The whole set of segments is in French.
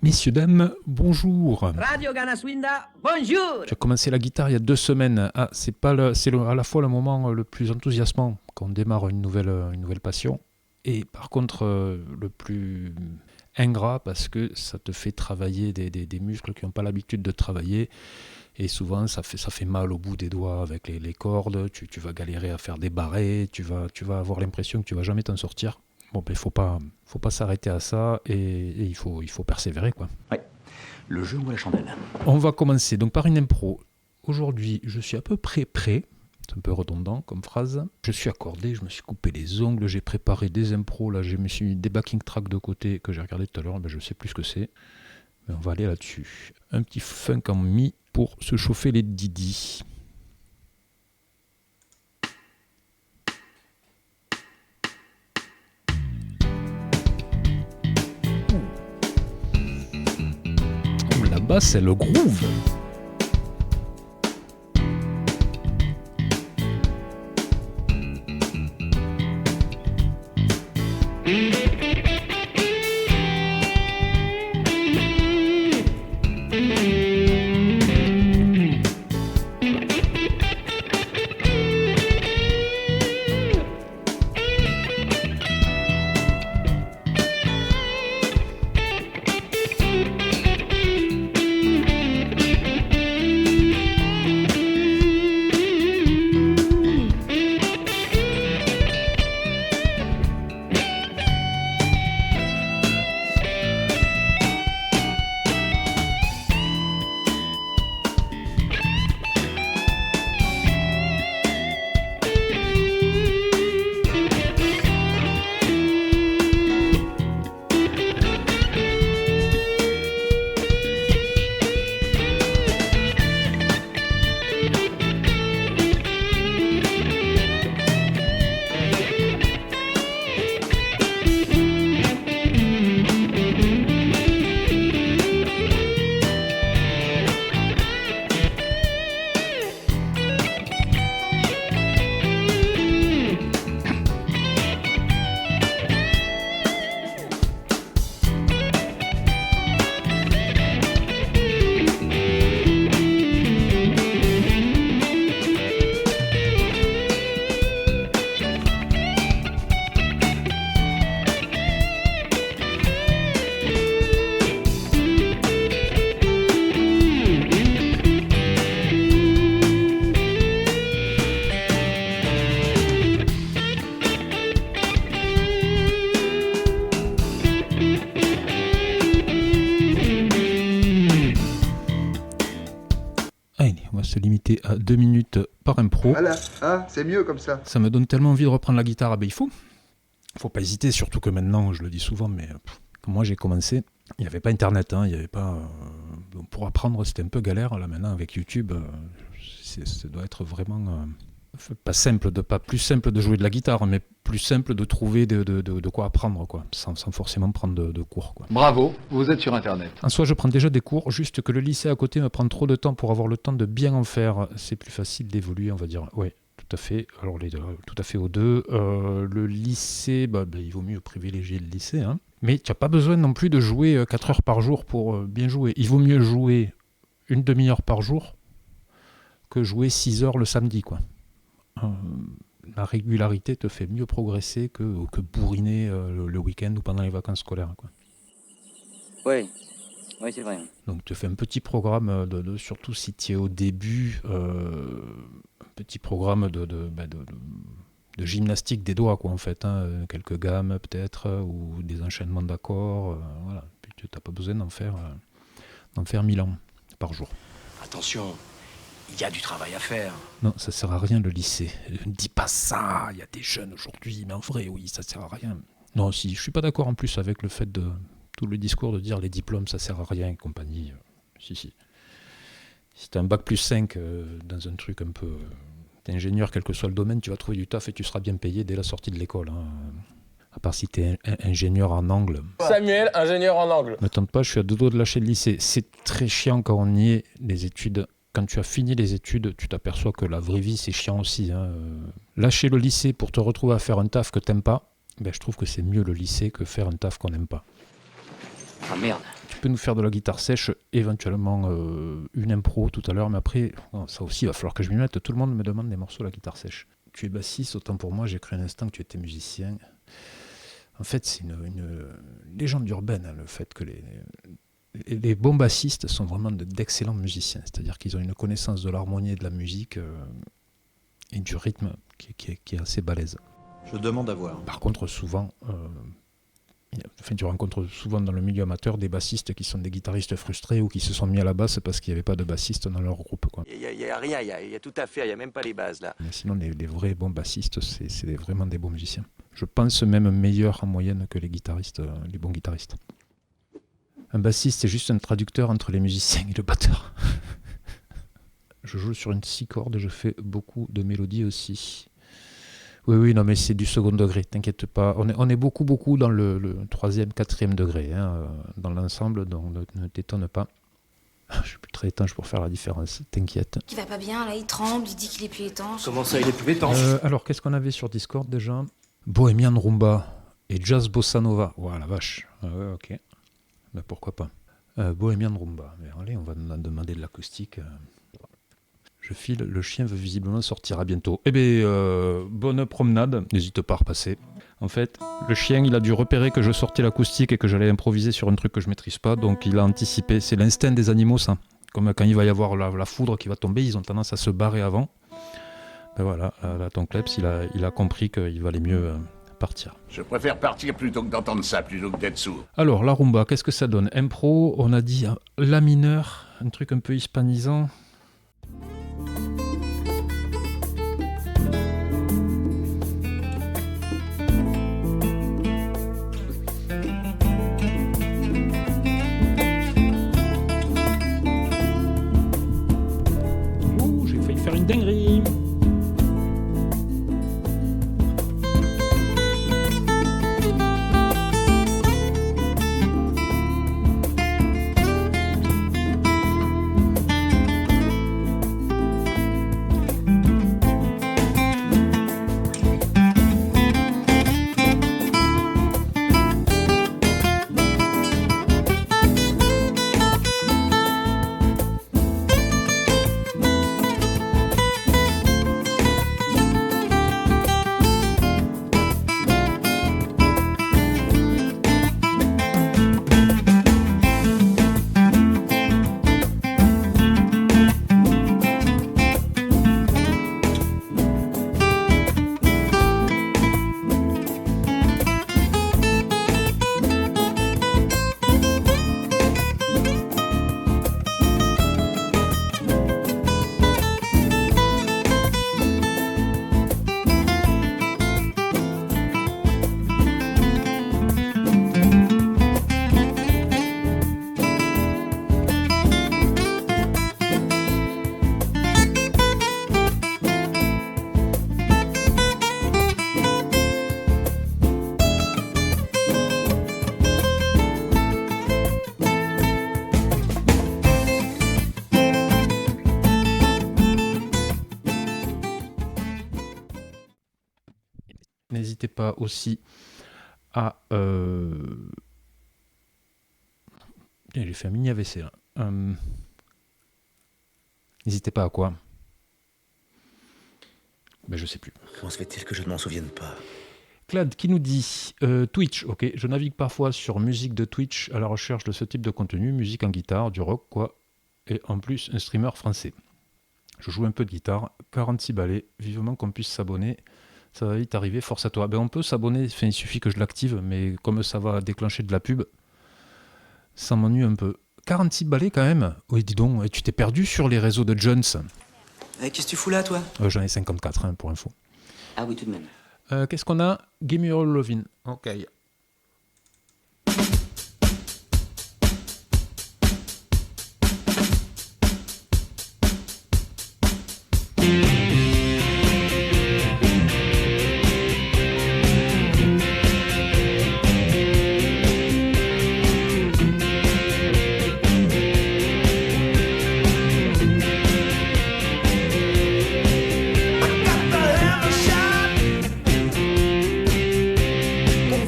Messieurs, dames, bonjour. Radio Ganaswinda, bonjour. J'ai commencé la guitare il y a 2 semaines. À la fois le moment le plus enthousiasmant quand on démarre une nouvelle passion. Et par contre, le plus ingrat parce que ça te fait travailler des muscles qui n'ont pas l'habitude de travailler. Et souvent, ça fait mal au bout des doigts avec les cordes. Tu vas galérer à faire des barrés. Tu vas avoir l'impression que tu vas jamais t'en sortir. Bon, ben, faut pas s'arrêter à ça et il faut persévérer, quoi. Ouais, le jeu ou la chandelle. On va commencer donc par une impro. Aujourd'hui, je suis à peu près prêt. C'est un peu redondant comme phrase. Je suis accordé, je me suis coupé les ongles, j'ai préparé des impros. Là, je me suis mis des backing tracks de côté que j'ai regardé tout à l'heure. Ben, je sais plus ce que c'est. Mais on va aller là-dessus. Un petit funk en mi pour se chauffer les didis. La basse, c'est le groove. Se limiter à 2 minutes par impro. Voilà, hein, c'est mieux comme ça. Ça me donne tellement envie de reprendre la guitare. Ah ben il faut pas hésiter, surtout que maintenant, je le dis souvent, mais quand moi j'ai commencé, il n'y avait pas internet, il n'y avait pas... pour apprendre, c'était un peu galère. Là maintenant, avec YouTube, ça doit être vraiment... pas plus simple de jouer de la guitare, mais plus simple de trouver de quoi apprendre, quoi, sans forcément prendre de cours, quoi. Bravo, vous êtes sur Internet. En soi, je prends déjà des cours, juste que le lycée à côté me prend trop de temps pour avoir le temps de bien en faire. C'est plus facile d'évoluer, on va dire. Ouais, tout à fait. Alors, tout à fait aux deux. Le lycée, il vaut mieux privilégier le lycée, hein. Mais tu n'as pas besoin non plus de jouer 4 heures par jour pour bien jouer. Il vaut mieux jouer une demi-heure par jour que jouer 6 heures le samedi, quoi. La régularité te fait mieux progresser que bourriner le week-end ou pendant les vacances scolaires, quoi. Oui, c'est vrai. Donc tu fais un petit programme, surtout si tu es au début, un petit programme de gymnastique des doigts, quoi, en fait, hein, quelques gammes peut-être, ou des enchaînements d'accords, voilà. Puis tu n'as pas besoin d'en faire 1000 ans par jour. Attention, il y a du travail à faire. Non, ça sert à rien le lycée. Ne dis pas ça, il y a des jeunes aujourd'hui, mais en vrai, oui, ça sert à rien. Non, si, je suis pas d'accord en plus avec le fait de tout le discours de dire les diplômes, ça sert à rien et compagnie. Si. Si t'as un bac plus 5 dans un truc un peu... t'es ingénieur, quel que soit le domaine, tu vas trouver du taf et tu seras bien payé dès la sortie de l'école, hein. À part si t'es ingénieur en angle. Samuel, ingénieur en angle. Ne tente pas, je suis à 2 doigts de lâcher le lycée. C'est très chiant quand on y est, les études. Quand tu as fini les études, tu t'aperçois que la vraie vie, c'est chiant aussi, hein. Lâcher le lycée pour te retrouver à faire un taf que t'aimes pas, je trouve que c'est mieux le lycée que faire un taf qu'on n'aime pas. Ah merde. peux nous faire de la guitare sèche, éventuellement une impro tout à l'heure, mais après, ça aussi, il va falloir que je m'y mette. Tout le monde me demande des morceaux de la guitare sèche. Tu es bassiste, autant pour moi, j'ai cru un instant que tu étais musicien. En fait, c'est une légende urbaine, hein, le fait que les bons bassistes sont vraiment d'excellents musiciens. C'est-à-dire qu'ils ont une connaissance de l'harmonie et de la musique et du rythme qui est assez balèze. Je demande à voir. Par contre, souvent, tu rencontres souvent dans le milieu amateur des bassistes qui sont des guitaristes frustrés ou qui se sont mis à la basse parce qu'il n'y avait pas de bassiste dans leur groupe, quoi. Il n'y a rien, il y a tout à faire, il n'y a même pas les bases là. Mais sinon, les vrais bons bassistes, c'est vraiment des bons musiciens. Je pense même meilleurs en moyenne que les guitaristes, les bons guitaristes. Un bassiste, c'est juste un traducteur entre les musiciens et le batteur. Je joue sur une 6 cordes, je fais beaucoup de mélodies aussi. Oui, non, mais c'est du second degré, t'inquiète pas. On est beaucoup dans le 3e, 4e degré, hein, dans l'ensemble, donc ne t'étonne pas. Je suis plus très étanche pour faire la différence, t'inquiète. Il va pas bien, là, il tremble, il dit qu'il est plus étanche. Comment ça, il est plus étanche? Alors, qu'est-ce qu'on avait sur Discord déjà? Bohemian Rumba et Jazz Bossa Nova. Ouah, la vache. Ouais, ok. Ben, pourquoi pas. Bohemian Rumba. Mais allez, on va demander de l'acoustique. Je file, le chien veut visiblement sortir à bientôt. Eh bien, bonne promenade, n'hésite pas à repasser. En fait, le chien, il a dû repérer que je sortais l'acoustique et que j'allais improviser sur un truc que je maîtrise pas, donc il a anticipé. C'est l'instinct des animaux, ça. Comme quand il va y avoir la foudre qui va tomber, ils ont tendance à se barrer avant. Ben voilà, là, ton kleps, il a compris qu'il valait mieux partir. Je préfère partir plutôt que d'entendre ça, plutôt que d'être sourd. Alors, la rumba, qu'est-ce que ça donne? Impro, on a dit la mineur, un truc un peu hispanisant. J'ai failli faire une dinguerie. N'hésitez pas aussi à... J'ai fait un mini AVC là. N'hésitez pas à quoi? Ben, je sais plus. Comment se fait-il que je ne m'en souvienne pas? Clad qui nous dit Twitch, ok, je navigue parfois sur musique de Twitch à la recherche de ce type de contenu, musique en guitare, du rock quoi, et en plus un streamer français. Je joue un peu de guitare, 46 ballets, vivement qu'on puisse s'abonner. Ça va vite arriver, force à toi. Ben, on peut s'abonner, enfin, il suffit que je l'active, mais comme ça va déclencher de la pub, ça m'ennuie un peu. 46 balais quand même? Oui, dis donc, et tu t'es perdu sur les réseaux de Jones. Qu'est-ce que tu fous là, toi? J'en ai 54, hein, pour info. Ah oui, tout de même. Qu'est-ce qu'on a? Give me all lovin'. Ok.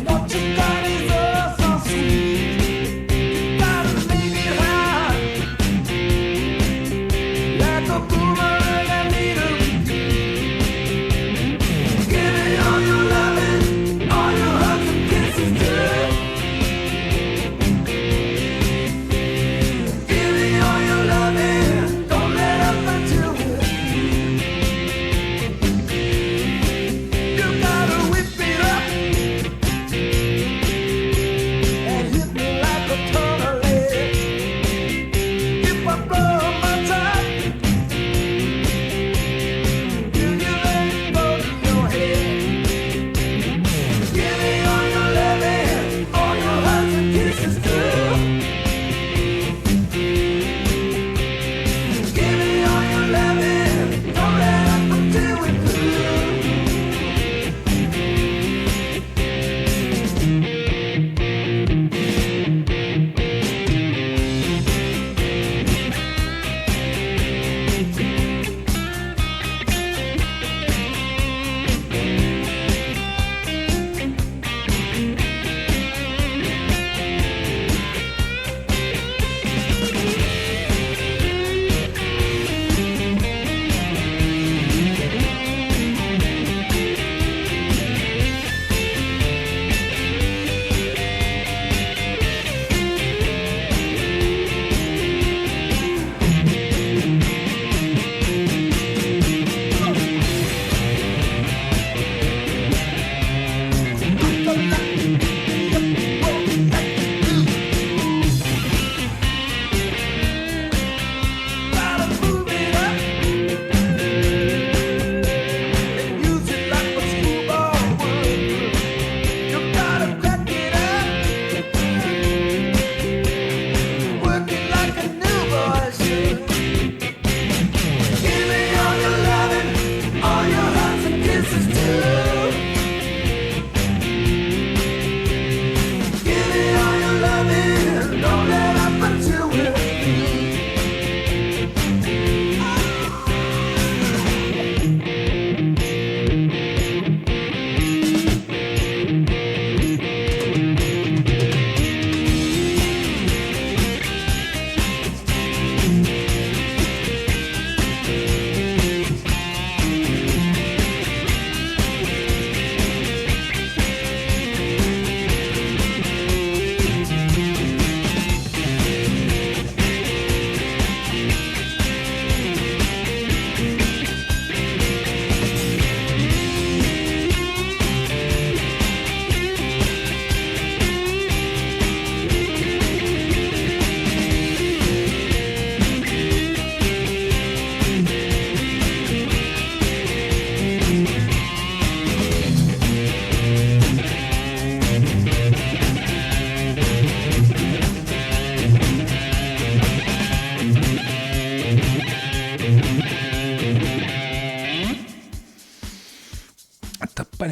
What you got is us.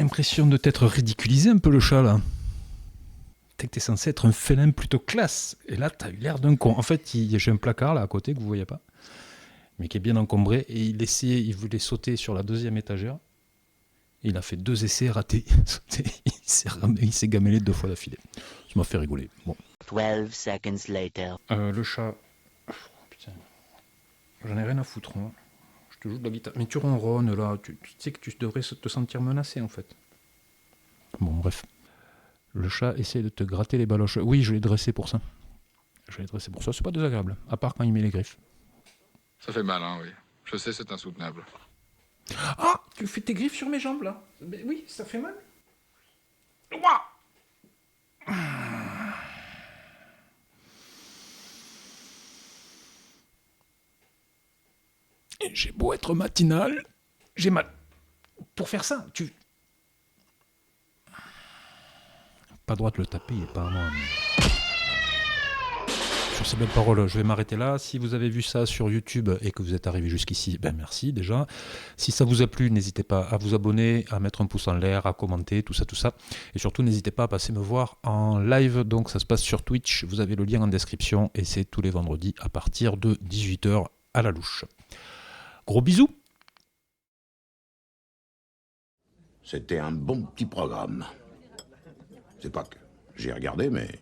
l'impression de t'être ridiculisé un peu le chat là. T'es censé être un félin plutôt classe. Et là, t'as eu l'air d'un con. En fait, j'ai un placard là à côté que vous voyez pas, mais qui est bien encombré. Et il voulait sauter sur la 2e étagère. Il a fait 2 essais ratés. Il s'est gamellé 2 fois d'affilée. Ça m'a fait rigoler. Bon. 12 seconds later. Le chat. Oh, putain. J'en ai rien à foutre. Moi. Je te joue de la guitare. Mais tu ronronnes là. Tu sais que tu devrais te sentir menacé en fait. Bon, bref. Le chat essaie de te gratter les baloches. Oui, je l'ai dressé pour ça. C'est pas désagréable. À part quand il met les griffes. Ça fait mal, hein, oui. Je sais, c'est insoutenable. Ah, tu fais tes griffes sur mes jambes là. Mais oui, ça fait mal. Ouah. Et j'ai beau être matinal, j'ai mal. Pour faire ça, pas droit de le taper, et pas à moi. Mais... Sur ces belles paroles, je vais m'arrêter là. Si vous avez vu ça sur YouTube et que vous êtes arrivé jusqu'ici, ben merci déjà. Si ça vous a plu, n'hésitez pas à vous abonner, à mettre un pouce en l'air, à commenter, tout ça. Et surtout, n'hésitez pas à passer me voir en live. Donc ça se passe sur Twitch, vous avez le lien en description et c'est tous les vendredis à partir de 18h à la louche. Gros bisous. C'était un bon petit programme. C'est pas que j'ai regardé, mais